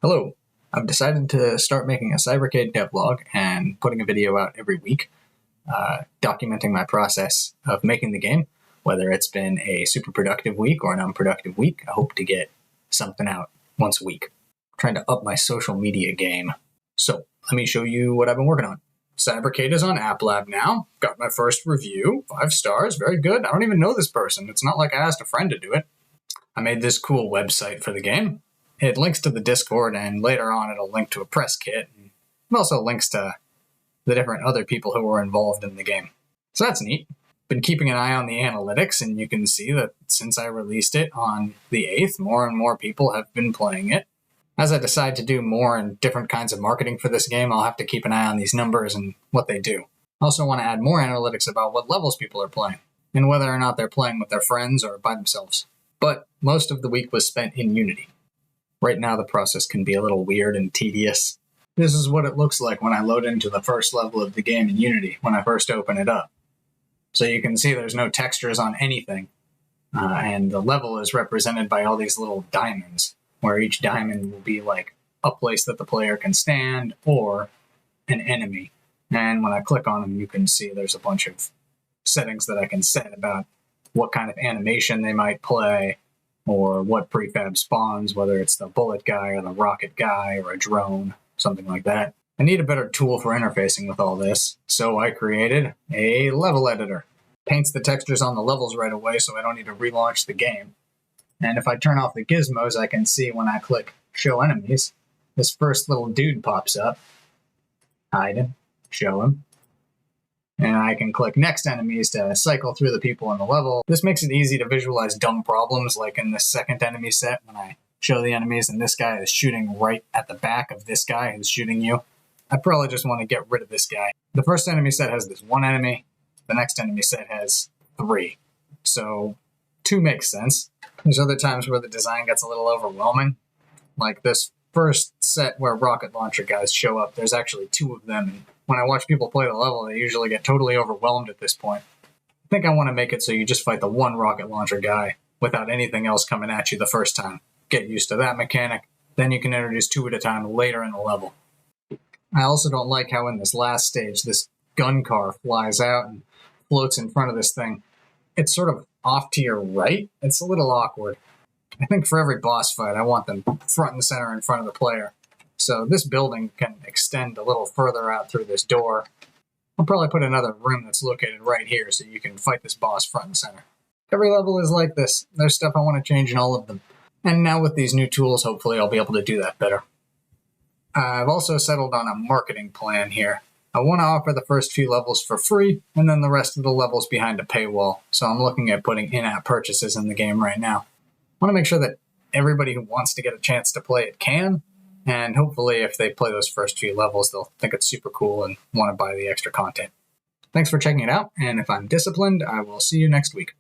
Hello. I've decided to start making a Cybercade Devlog and putting a video out every week, documenting my process of making the game, whether it's been a super productive week or an unproductive week. I hope to get something out once a week. I'm trying to up my social media game. So let me show you what I've been working on. Cybercade is on App Lab now. Got my first review, 5 stars, very good. I don't even know this person. It's not like I asked a friend to do it. I made this cool website for the game. It links to the Discord, and later on it'll link to a press kit. And it also links to the different other people who were involved in the game. So that's neat. Been keeping an eye on the analytics, and you can see that since I released it on the 8th, more and more people have been playing it. As I decide to do more and different kinds of marketing for this game, I'll have to keep an eye on these numbers and what they do. I also want to add more analytics about what levels people are playing, and whether or not they're playing with their friends or by themselves. But most of the week was spent in Unity. Right now the process can be a little weird and tedious. This is what it looks like when I load into the first level of the game in Unity when I first open it up. So you can see there's no textures on anything, and the level is represented by all these little diamonds, where each diamond will be like a place that the player can stand or an enemy. And when I click on them, you can see there's a bunch of settings that I can set about what kind of animation they might play, or what prefab spawns, whether it's the bullet guy or the rocket guy or a drone, something like that. I need a better tool for interfacing with all this, so I created a level editor. Paints the textures on the levels right away so I don't need to relaunch the game. And if I turn off the gizmos, I can see when I click Show Enemies, this first little dude pops up. Hide him, show him. And I can click Next Enemies to cycle through the people in the level. This makes it easy to visualize dumb problems, like in the second enemy set when I show the enemies and this guy is shooting right at the back of this guy who's shooting you. I probably just want to get rid of this guy. The first enemy set has this 1 enemy. The next enemy set has 3. So 2 makes sense. There's other times where the design gets a little overwhelming. Like this first set where rocket launcher guys show up, there's actually 2 of them. And when I watch people play the level, they usually get totally overwhelmed at this point. I think I want to make it so you just fight the 1 rocket launcher guy without anything else coming at you the first time. Get used to that mechanic. Then you can introduce 2 at a time later in the level. I also don't like how in this last stage, this gun car flies out and floats in front of this thing. It's sort of off to your right. It's a little awkward. I think for every boss fight, I want them front and center in front of the player. So this building can extend a little further out through this door. I'll probably put another room that's located right here so you can fight this boss front and center. Every level is like this. There's stuff I want to change in all of them. And now with these new tools, hopefully I'll be able to do that better. I've also settled on a marketing plan here. I want to offer the first few levels for free, and then the rest of the levels behind a paywall. So I'm looking at putting in-app purchases in the game right now. I want to make sure that everybody who wants to get a chance to play it can, and hopefully if they play those first few levels, they'll think it's super cool and want to buy the extra content. Thanks for checking it out, and if I'm disciplined, I will see you next week.